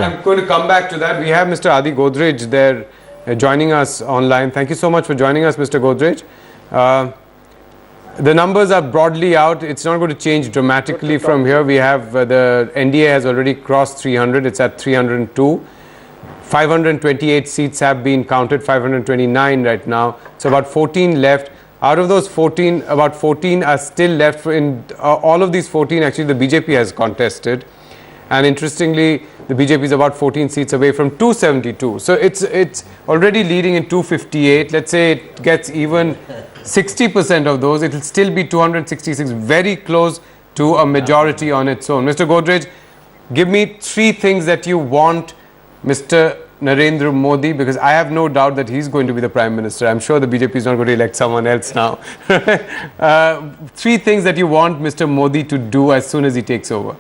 I'm going to come back to that. We have Mr. Adi Godrej there joining us online. Thank you so much for joining us, Mr. Godrej. The numbers are broadly out. It's not going to change dramatically from here. We have the NDA has already crossed 300. It's at 302. 528 seats have been counted, 529 right now. So about 14 left. Out of those 14, about 14 are still left. In all of these 14, actually, the BJP has contested. And interestingly, the BJP is about 14 seats away from 272. So it's already leading in 258. Let's say it gets even 60% of those. It will still be 266, very close to a majority on its own. Mr. Godrej, give me 3 things that you want Mr. Narendra Modi, because I have no doubt that he's going to be the Prime Minister. I'm sure the BJP is not going to elect someone else now. 3 things that you want Mr. Modi to do as soon as he takes over.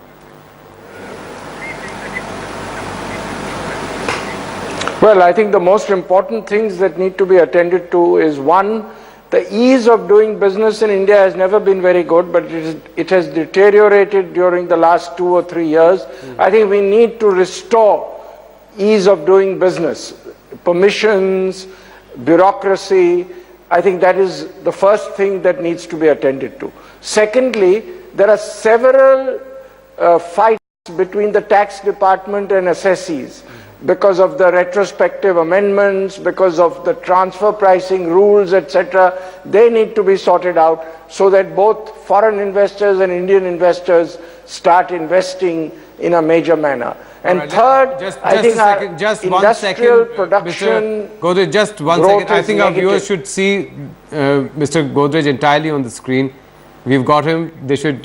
Well, I think the most important things that need to be attended to is, one, the ease of doing business in India has never been very good, but it has deteriorated during the last 2 or 3 years. I think we need to restore ease of doing business, permissions, bureaucracy. I think that is the first thing that needs to be attended to. Secondly, there are several fights between the tax department and assessees because of the retrospective amendments, because of the transfer pricing rules, etc. They need to be sorted out so that both foreign investors and Indian investors start investing in a major manner. And right, third, I think just industrial production. Mr. Godrej, just 1 second. I think our viewers should see Mr. Godrej entirely on the screen. We've got him. They should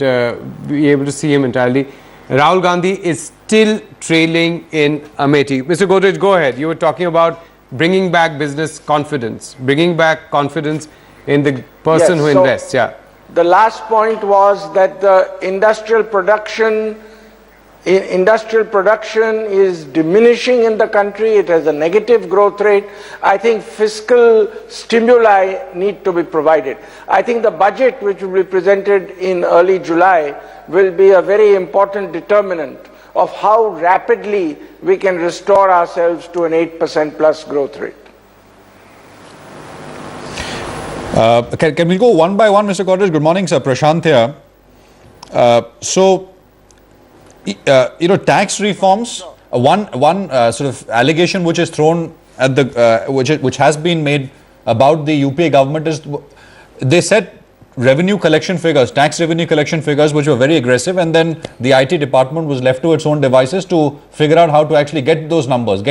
be able to see him entirely. Rahul Gandhi is still trailing in Amethi. Mr. Godrej, go ahead. You were talking about bringing back business confidence, bringing back confidence in the person who invests. Yeah. The last point was that the industrial production is diminishing in the country. It has a negative growth rate. I think fiscal stimuli need to be provided. I think the budget, which will be presented in early July, will be a very important determinant of how rapidly we can restore ourselves to an 8% plus growth rate. Can we go one by one, Mr. Godrej? Good morning, sir. Prashant here. Tax reforms. One sort of allegation which is thrown at the which has been made about the UPA government is they set revenue collection figures, tax revenue collection figures, which were very aggressive, and then the IT department was left to its own devices to figure out how to actually get to those numbers.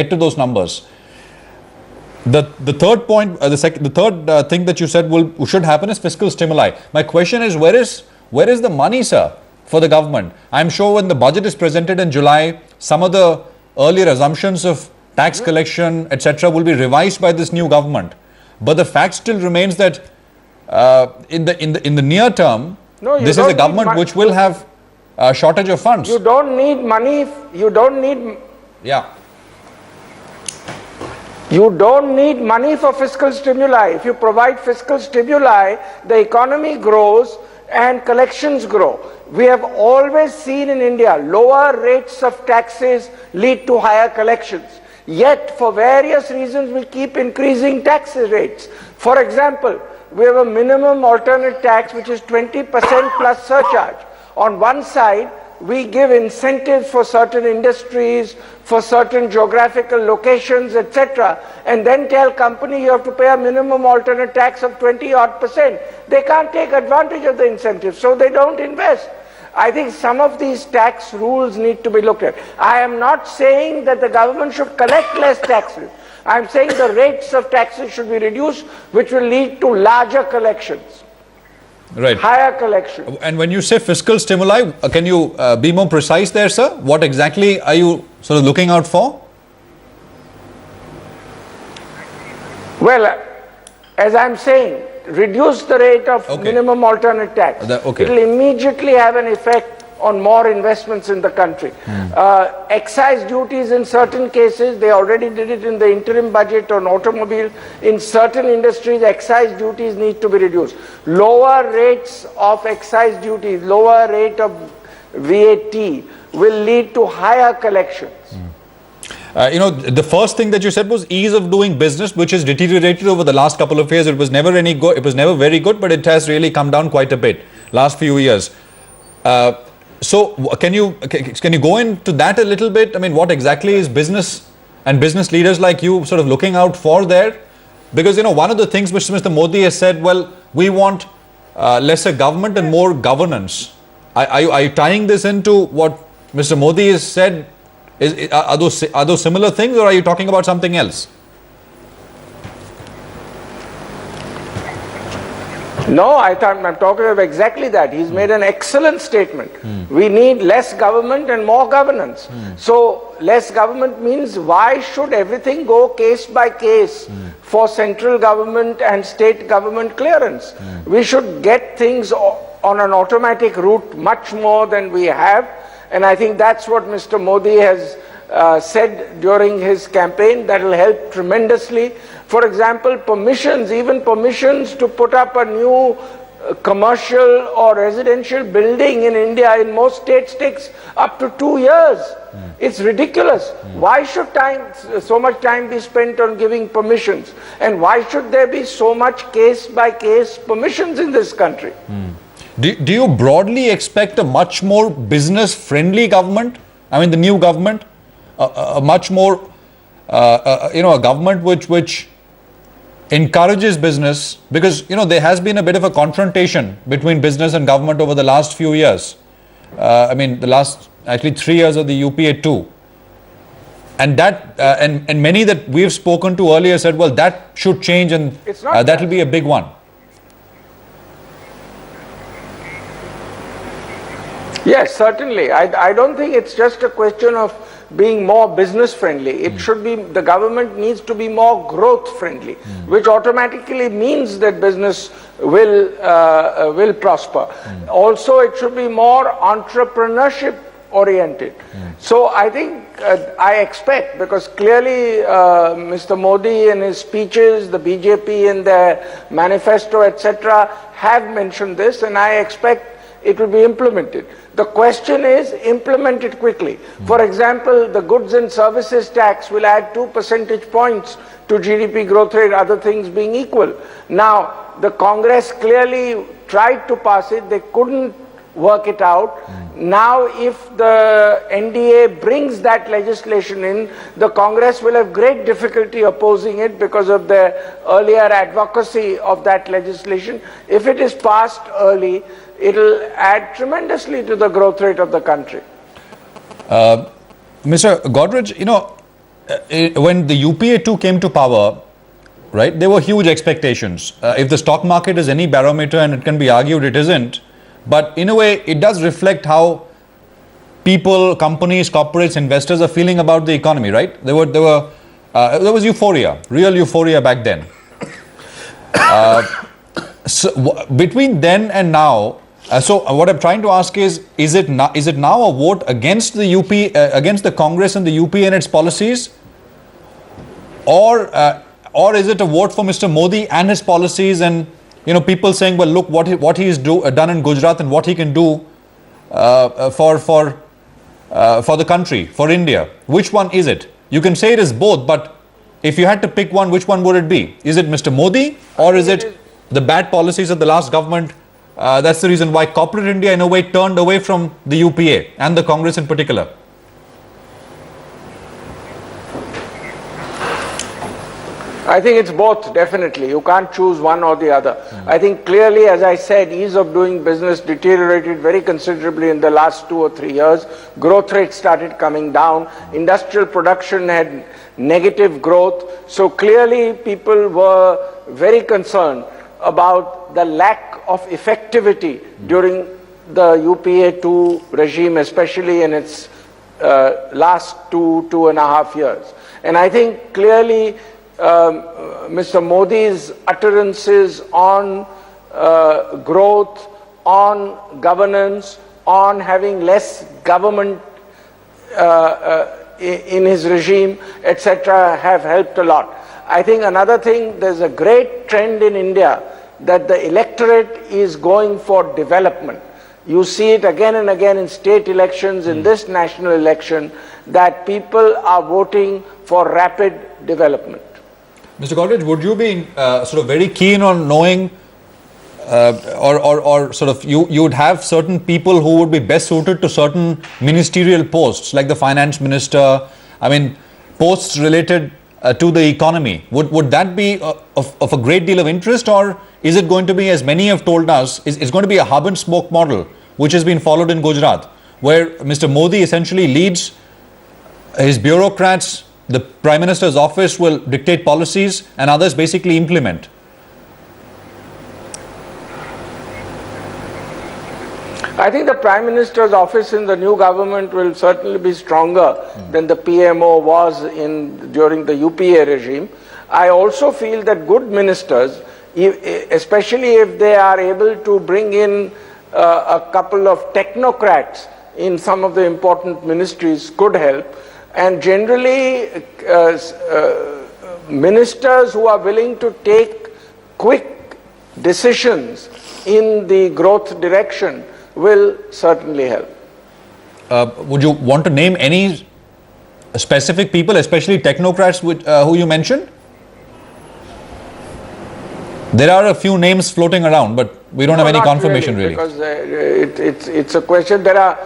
The third point, the third thing that you said should happen is fiscal stimuli. My question is, where is the money, sir, for the government? I'm sure when the budget is presented in July, some of the earlier assumptions of tax collection, etc., will be revised by this new government. But the fact still remains that in the near term, this is a government which will have a shortage of funds. You don't need money. You don't need. Yeah. You don't need money for fiscal stimuli. If you provide fiscal stimuli, the economy grows and collections grow. We have always seen in India lower rates of taxes lead to higher collections. Yet, for various reasons, we keep increasing tax rates. For example, we have a minimum alternate tax which is 20% plus surcharge. On one side, we give incentives for certain industries, for certain geographical locations, etc., and then tell company you have to pay a minimum alternate tax of 20-odd%. They can't take advantage of the incentives, so they don't invest. I think some of these tax rules need to be looked at. I am not saying that the government should collect less taxes. I am saying the rates of taxes should be reduced, which will lead to larger collections. Right. Higher collection. And when you say fiscal stimuli, can you be more precise there, sir? What exactly are you sort of looking out for? Well, as I'm saying, reduce the rate of minimum alternate tax. It will immediately have an effect on more investments in the country. Excise duties in certain cases, they already did it in the interim budget on automobiles. In certain industries, excise duties need to be reduced. Lower rates of excise duties, lower rate of VAT will lead to higher collections. The first thing that you said was ease of doing business, which has deteriorated over the last couple of years. It was never any good. It was never very good, but it has really come down quite a bit last few years. So can you go into that a little bit? I mean, what exactly is business and business leaders like you sort of looking out for there? Because, one of the things which Mr. Modi has said, well, we want lesser government and more governance. Are you tying this into what Mr. Modi has said? Are those similar things, or are you talking about something else? No, I'm talking of exactly that. He's made an excellent statement. We need less government and more governance. So less government means why should everything go case by case for central government and state government clearance? We should get things on an automatic route much more than we have. And I think that's what Mr. Modi has said during his campaign. That will help tremendously. For example, even permissions to put up a new commercial or residential building in India in most states takes up to 2 years. It's ridiculous. Why should so much time be spent on giving permissions? And why should there be so much case by case permissions in this country? Do you broadly expect a much more business-friendly government? I mean, the new government, a much more, a government which encourages business, because there has been a bit of a confrontation between business and government over the last few years. I mean, the last actually 3 years of the UPA too, and that and many that we've spoken to earlier said, well, that should change, and that will be a big one. Yes, certainly. I don't think it's just a question of being more business friendly. It should be, the government needs to be more growth friendly, which automatically means that business will prosper. Also, it should be more entrepreneurship oriented. So I think, I expect, because clearly Mr. Modi in his speeches, the BJP in their manifesto, etc., have mentioned this, and I expect it will be implemented. The question is, implement it quickly. For example, the goods and services tax will add 2 percentage points to GDP growth rate, other things being equal. Now, the Congress clearly tried to pass it, they couldn't work it out. Now, if the NDA brings that legislation in, the Congress will have great difficulty opposing it because of their earlier advocacy of that legislation. If it is passed early, it will add tremendously to the growth rate of the country. Mr. Godrej, when the UPA 2 came to power, right, there were huge expectations. If the stock market is any barometer, and it can be argued it isn't, but in a way it does reflect how people, companies, corporates, investors are feeling about the economy, right? There was euphoria, real euphoria back then. So between then and now, so what I'm trying to ask is it now a vote against the against the Congress and the UP and its policies, or is it a vote for Mr. Modi and his policies, and people saying, well, look what he's done in Gujarat and what he can do for the country, for India? Which one is it? You can say it is both, but if you had to pick one, which one would it be? Is it Mr. Modi, or is it the bad policies of the last government? That's the reason why corporate India in a way turned away from the UPA and the Congress in particular. I think it's both, definitely. You can't choose one or the other. I think clearly, as I said, ease of doing business deteriorated very considerably in the last 2 or 3 years. Growth rate started coming down. Industrial production had negative growth. So clearly people were very concerned about the lack of effectivity during the UPA 2 regime, especially in its last 2.5 years. And I think clearly Mr. Modi's utterances on growth, on governance, on having less government in his regime, etc., have helped a lot. I think another thing, there's a great trend in India that the electorate is going for development. You see it again and again in state elections, in this national election, that people are voting for rapid development. Mr. Godrej, would you be sort of very keen on knowing or sort of you would have certain people who would be best suited to certain ministerial posts like the finance minister, I mean posts related to the economy? Would that be of a great deal of interest, or is it going to be, as many have told us, is going to be a hub and spoke model which has been followed in Gujarat, where Mr. Modi essentially leads his bureaucrats, the Prime Minister's office will dictate policies and others basically implement? I think the Prime Minister's office in the new government will certainly be stronger than the PMO was during the UPA regime. I also feel that good ministers, especially if they are able to bring in a couple of technocrats in some of the important ministries, could help. And generally, ministers who are willing to take quick decisions in the growth direction will certainly help. Would you want to name any specific people, especially technocrats who you mentioned? There are a few names floating around, but we don't have any confirmation really. Because it's a question. There are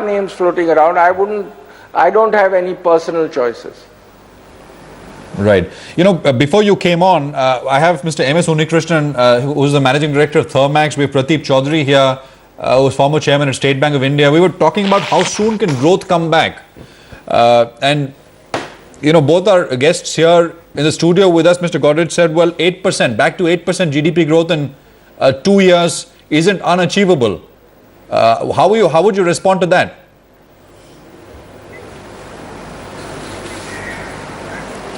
names floating around. I don't have any personal choices. Right. You know, before you came on, I have Mr. M.S. Unikrishnan, who is the Managing Director of Thermax. We have Pradeep Chaudhary here, who is former Chairman at State Bank of India. We were talking about how soon can growth come back. And, you know, both our guests here in the studio with us, Mr. Godrej said, well, 8%, back to 8% GDP growth in 2 years isn't unachievable. How would you respond to that?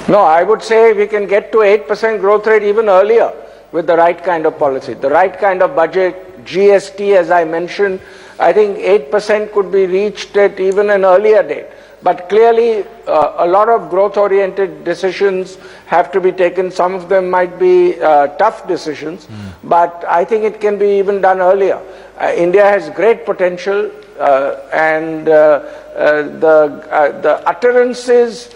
No, I would say we can get to 8% growth rate even earlier with the right kind of policy, the right kind of budget, GST, as I mentioned. I think 8% could be reached at even an earlier date. But clearly, a lot of growth-oriented decisions have to be taken. Some of them might be tough decisions, but I think it can be even done earlier. India has great potential, and the utterances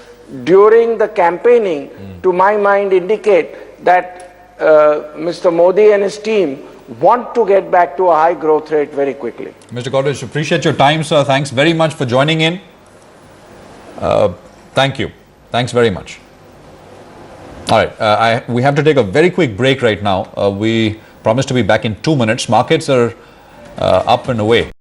during the campaigning, to my mind, indicate that Mr. Modi and his team want to get back to a high growth rate very quickly. Mr. Godrej, appreciate your time, sir. Thanks very much for joining in. Thank you. Thanks very much. All right, we have to take a very quick break right now. We promise to be back in 2 minutes. Markets are up and away.